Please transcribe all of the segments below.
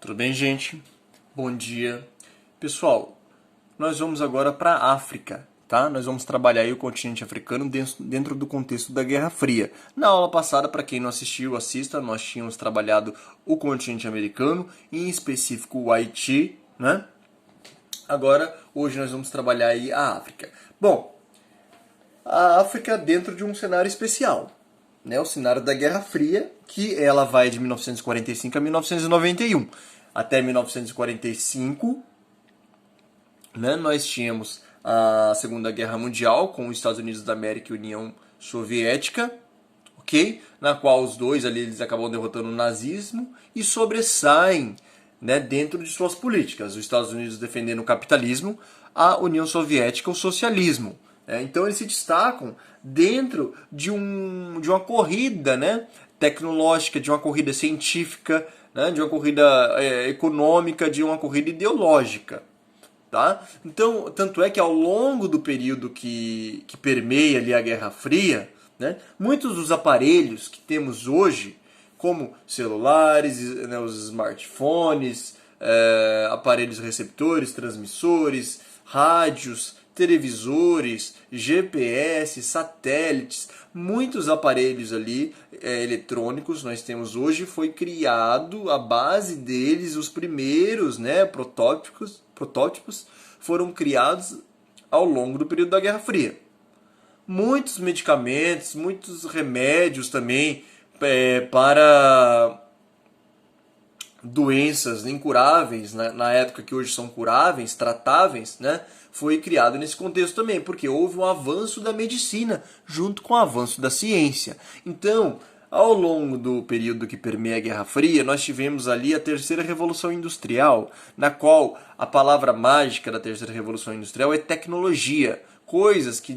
Tudo bem, gente? Bom dia. Pessoal, nós vamos agora para a África, tá? Nós vamos trabalhar aí o continente africano dentro do contexto da Guerra Fria. Na aula passada, para quem não assistiu, assista, nós tínhamos trabalhado o continente americano, em específico o Haiti, né? Agora, hoje nós vamos trabalhar aí a África. Bom, a África dentro de um cenário especial, né? O cenário da Guerra Fria, que ela vai de 1945 a 1991. Até 1945, né, nós tínhamos a Segunda Guerra Mundial com os Estados Unidos da América e a União Soviética, ok? Na qual os dois ali eles acabam derrotando o nazismo e sobressaem, né, dentro de suas políticas. Os Estados Unidos defendendo o capitalismo, a União Soviética o socialismo. Então eles se destacam dentro de uma corrida, né, tecnológica, de uma corrida científica, né, de uma corrida econômica, de uma corrida ideológica. Tá? Então, tanto é que ao longo do período que permeia ali a Guerra Fria, né, muitos dos aparelhos que temos hoje, como celulares, né, os smartphones, aparelhos receptores, transmissores, rádios, televisores, GPS, satélites, muitos aparelhos ali eletrônicos nós temos hoje, foi criado a base deles, os primeiros, né, protótipos foram criados ao longo do período da Guerra Fria. Muitos medicamentos, muitos remédios também para doenças incuráveis, né, na época que hoje são curáveis, tratáveis, né, foi criado nesse contexto também, porque houve um avanço da medicina junto com o avanço da ciência. Então, ao longo do período que permeia a Guerra Fria, nós tivemos ali a Terceira Revolução Industrial, na qual a palavra mágica da Terceira Revolução Industrial é tecnologia, coisas que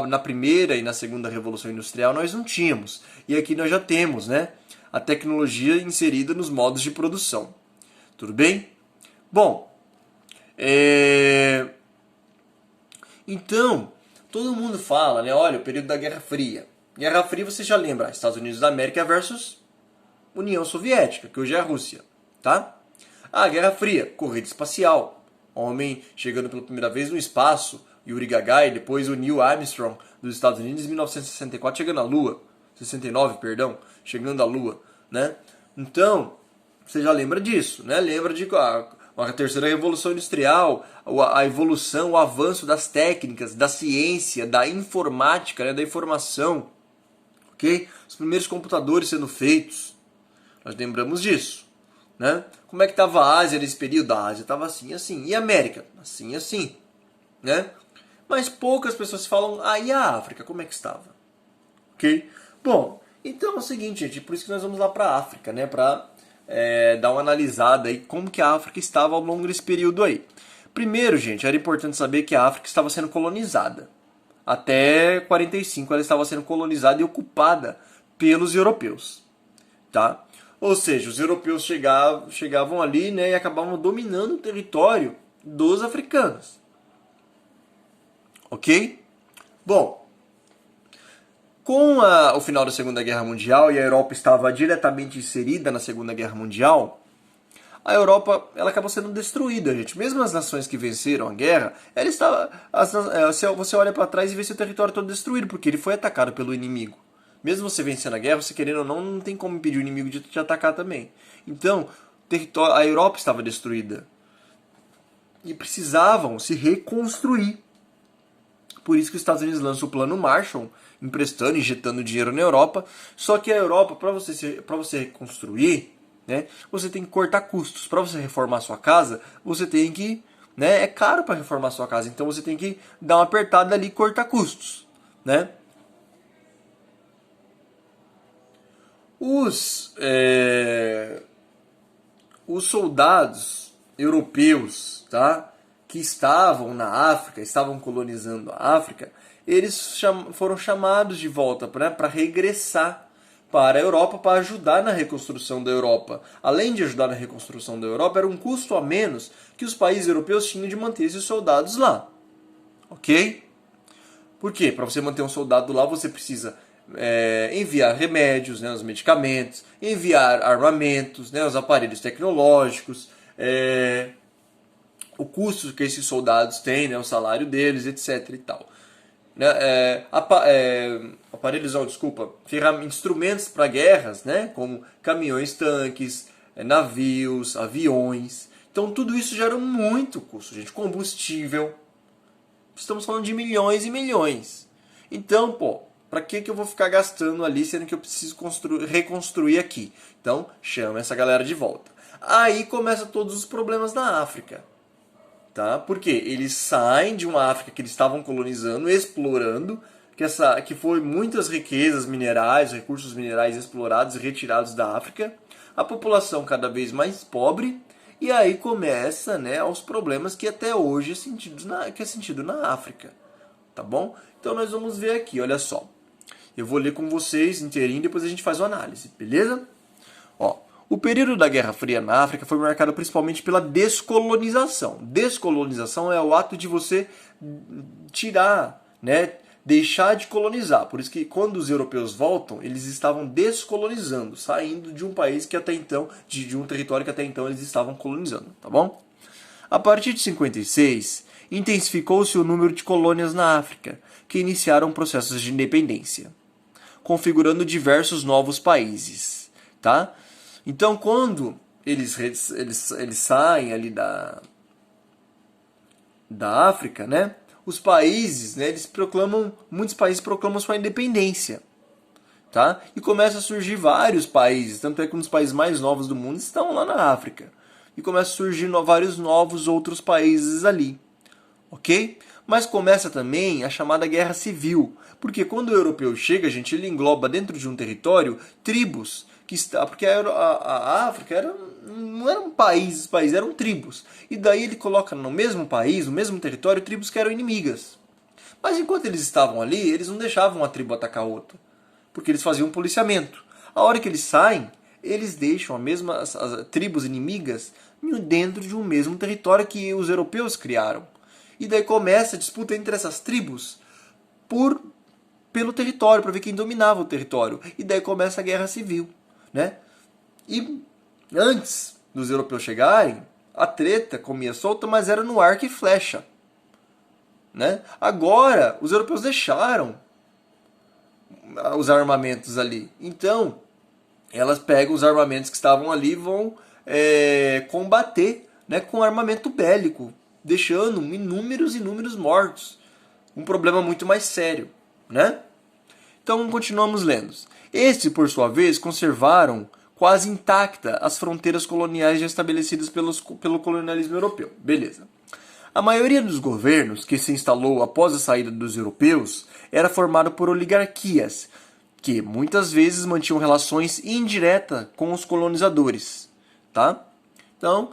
na Primeira e na Segunda Revolução Industrial nós não tínhamos. E aqui nós já temos, né, a tecnologia inserida nos modos de produção. Tudo bem? Bom, então, todo mundo fala, né, olha, o período da Guerra Fria. Guerra Fria você já lembra, Estados Unidos da América versus União Soviética, que hoje é a Rússia, tá? A Guerra Fria, corrida espacial, homem chegando pela primeira vez no espaço, Yuri Gagarin, depois o Neil Armstrong dos Estados Unidos em 1964 chegando à Lua, 69, perdão, chegando à Lua, né? Então, você já lembra disso, né? Lembra de a Terceira Revolução Industrial, a evolução, o avanço das técnicas, da ciência, da informática, né? Da informação, ok? Os primeiros computadores sendo feitos, nós lembramos disso, né? Como é que estava a Ásia nesse período? A Ásia estava assim, assim. E a América? Assim, assim, né? Mas poucas pessoas falam, e a África, como é que estava? Ok? Bom, então é o seguinte, gente, por isso que nós vamos lá para a África, né? Para dar uma analisada aí como que a África estava ao longo desse período aí. Primeiro, gente, era importante saber que a África estava sendo colonizada. Até 45 ela estava sendo colonizada e ocupada pelos europeus, tá? Ou seja, os europeus chegavam ali, né, e acabavam dominando o território dos africanos. Ok? Bom, com o final da Segunda Guerra Mundial e a Europa estava diretamente inserida na Segunda Guerra Mundial, a Europa ela acabou sendo destruída, gente. Mesmo as nações que venceram a guerra, ela estava, você olha para trás e vê seu território todo destruído, porque ele foi atacado pelo inimigo. Mesmo você vencendo a guerra, você querendo ou não, não tem como impedir o inimigo de te atacar também. Então, a Europa estava destruída. E precisavam se reconstruir. Por isso que os Estados Unidos lançam o Plano Marshall, emprestando, injetando dinheiro na Europa. Só que a Europa, para você reconstruir, né, você tem que cortar custos. Para você reformar sua casa, você tem que... né, é caro para reformar sua casa, então você tem que dar uma apertada ali e cortar custos. Né? Os soldados europeus, tá, que estavam na África, estavam colonizando a África, eles foram chamados de volta para regressar para a Europa, para ajudar na reconstrução da Europa. Além de ajudar na reconstrução da Europa, era um custo a menos que os países europeus tinham de manter esses soldados lá. Ok? Por quê? Para você manter um soldado lá, você precisa enviar remédios, né, os medicamentos, enviar armamentos, né, os aparelhos tecnológicos, o custo que esses soldados têm, né, o salário deles, etc. e tal. Né, aparelhos, não, desculpa, instrumentos para guerras, né, como caminhões, tanques, navios, aviões. Então tudo isso gera muito custo, gente. Combustível. Estamos falando de milhões e milhões. Então, pô, para que eu vou ficar gastando ali, sendo que eu preciso reconstruir aqui? Então, chama essa galera de volta. Aí começam todos os problemas na África. Tá? Porque eles saem de uma África que eles estavam colonizando, explorando, que foi muitas riquezas minerais, recursos minerais explorados e retirados da África, a população cada vez mais pobre, e aí começa, né, os problemas que até hoje é sentido na África. Tá bom? Então nós vamos ver aqui, olha só. Eu vou ler com vocês inteirinho, depois a gente faz uma análise, beleza? Ó, o período da Guerra Fria na África foi marcado principalmente pela descolonização. Descolonização é o ato de você tirar, né, deixar de colonizar. Por isso que quando os europeus voltam, eles estavam descolonizando, saindo de um país que até então, de um território que até então eles estavam colonizando, tá bom? A partir de 56, intensificou-se o número de colônias na África, que iniciaram processos de independência, configurando diversos novos países, tá? Então, quando eles saem ali da África, né? Os países, né, muitos países proclamam sua independência, tá? E começa a surgir vários países, tanto é que um dos países mais novos do mundo estão lá na África. E começa a surgir vários novos outros países ali, ok? Mas começa também a chamada Guerra Civil, porque quando o europeu chega, gente, ele engloba dentro de um território tribos, porque a África não eram países, eram tribos. E daí ele coloca no mesmo país, no mesmo território, tribos que eram inimigas. Mas enquanto eles estavam ali, eles não deixavam uma tribo atacar a outra, porque eles faziam um policiamento. A hora que eles saem, eles deixam as tribos inimigas dentro de um mesmo território que os europeus criaram. E daí começa a disputa entre essas tribos pelo território, para ver quem dominava o território. E daí começa a guerra civil, né? E antes dos europeus chegarem, a treta comia solta, mas era no arco e flecha, né? Agora, os europeus deixaram os armamentos ali. Então, elas pegam os armamentos que estavam ali e vão combater, né, com armamento bélico, deixando inúmeros mortos. Um problema muito mais sério, né? Então, continuamos lendo. Estes, por sua vez, conservaram quase intacta as fronteiras coloniais já estabelecidas pelo colonialismo europeu. Beleza. A maioria dos governos que se instalou após a saída dos europeus era formada por oligarquias, que muitas vezes mantinham relações indiretas com os colonizadores. Tá? Então,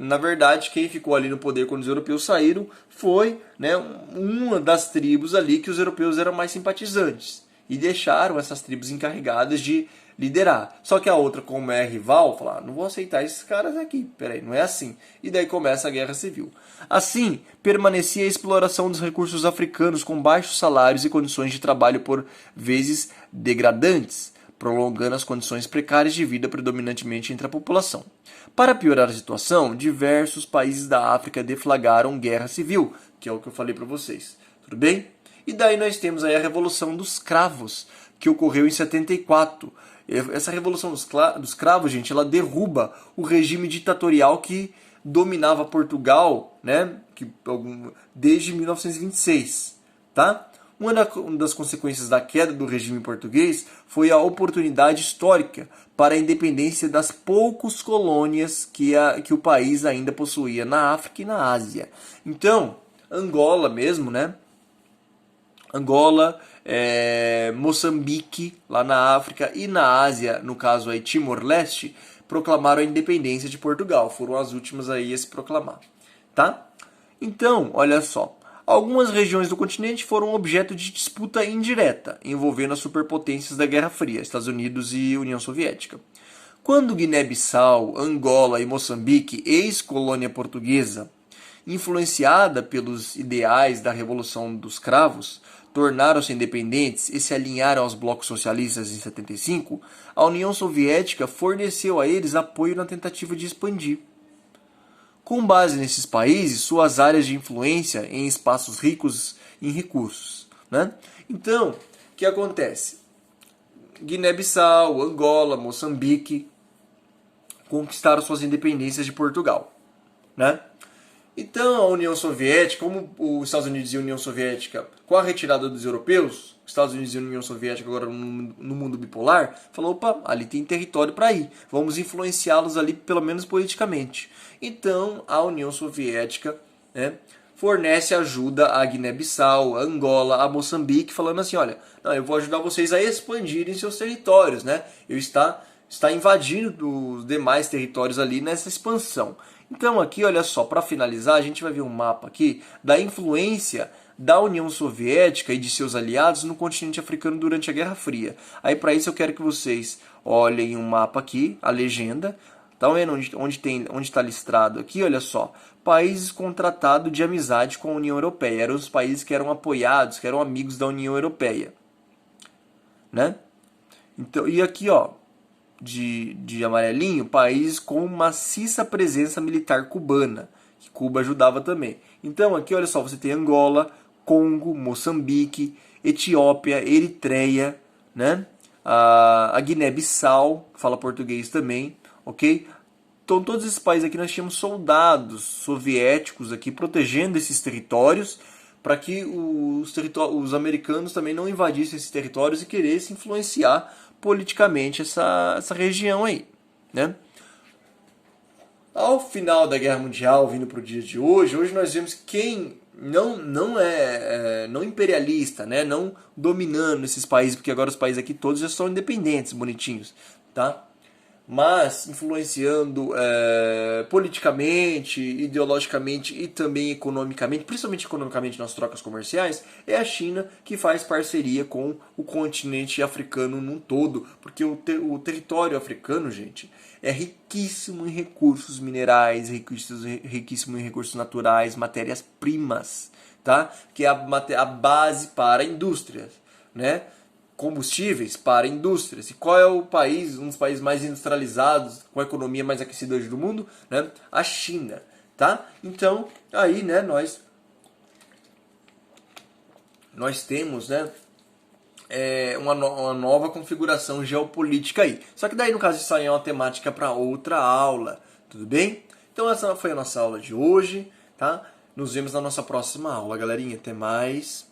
na verdade, quem ficou ali no poder quando os europeus saíram foi, né, uma das tribos ali que os europeus eram mais simpatizantes. E deixaram essas tribos encarregadas de liderar. Só que a outra, como é rival, fala, não vou aceitar esses caras aqui, peraí, não é assim. E daí começa a guerra civil. Assim, permanecia a exploração dos recursos africanos com baixos salários e condições de trabalho por vezes degradantes, prolongando as condições precárias de vida predominantemente entre a população. Para piorar a situação, diversos países da África deflagraram guerra civil, que é o que eu falei para vocês. Tudo bem? E daí nós temos aí a Revolução dos Cravos, que ocorreu em 74. Essa Revolução dos Cravos, gente, ela derruba o regime ditatorial que dominava Portugal, né, desde 1926, tá? Uma das consequências da queda do regime português foi a oportunidade histórica para a independência das poucas colônias que o país ainda possuía na África e na Ásia. Então, Angola mesmo, né? Angola, Moçambique, lá na África, e na Ásia, no caso aí Timor-Leste, proclamaram a independência de Portugal. Foram as últimas aí a se proclamar, tá? Então, olha só. Algumas regiões do continente foram objeto de disputa indireta, envolvendo as superpotências da Guerra Fria, Estados Unidos e União Soviética. Quando Guiné-Bissau, Angola e Moçambique, ex-colônia portuguesa, influenciada pelos ideais da Revolução dos Cravos, tornaram-se independentes e se alinharam aos blocos socialistas em 75, a União Soviética forneceu a eles apoio na tentativa de expandir. Com base nesses países, suas áreas de influência em espaços ricos em recursos. Né? Então, o que acontece? Guiné-Bissau, Angola, Moçambique conquistaram suas independências de Portugal. Né? Então, a União Soviética, como os Estados Unidos e a União Soviética, com a retirada dos europeus, Estados Unidos e a União Soviética agora no mundo bipolar, falou, opa, ali tem território para ir, vamos influenciá-los ali, pelo menos politicamente. Então, a União Soviética, né, fornece ajuda a Guiné-Bissau, a Angola, a Moçambique, falando assim, olha, não, eu vou ajudar vocês a expandirem seus territórios, né? Está invadindo os demais territórios ali nessa expansão. Então aqui, olha só, para finalizar, a gente vai ver um mapa aqui da influência da União Soviética e de seus aliados no continente africano durante a Guerra Fria. Aí para isso eu quero que vocês olhem um mapa aqui, a legenda. Tá vendo onde está listrado aqui? Olha só, países com tratado de amizade com a União Europeia. Eram os países que eram apoiados, que eram amigos da União Europeia. Né? Então, e aqui, ó, de amarelinho, países com maciça presença militar cubana, que Cuba ajudava também. Então aqui, olha só, você tem Angola, Congo, Moçambique, Etiópia, Eritreia, né? A Guiné-Bissau, fala português também, ok? Então todos esses países aqui nós tínhamos soldados soviéticos aqui protegendo esses territórios para que os americanos também não invadissem esses territórios e queressem influenciar politicamente essa região aí, né? Ao final da Guerra Mundial, vindo para o dia de hoje nós vemos quem não imperialista, né? Não dominando esses países, porque agora os países aqui todos já são independentes, bonitinhos, tá? Mas influenciando politicamente, ideologicamente e também economicamente, principalmente economicamente nas trocas comerciais, é a China, que faz parceria com o continente africano num todo, porque o território africano, gente, é riquíssimo em recursos minerais, riquíssimo em recursos naturais, matérias-primas, tá? Que é a base para indústrias, né? Combustíveis para indústrias. E qual é o país, um dos países mais industrializados, com a economia mais aquecida hoje do mundo? Né? A China. Tá? Então, aí, né, nós temos, né, uma nova configuração geopolítica aí. Só que daí, no caso, isso aí é uma temática para outra aula. Tudo bem? Então, essa foi a nossa aula de hoje. Tá? Nos vemos na nossa próxima aula, galerinha. Até mais.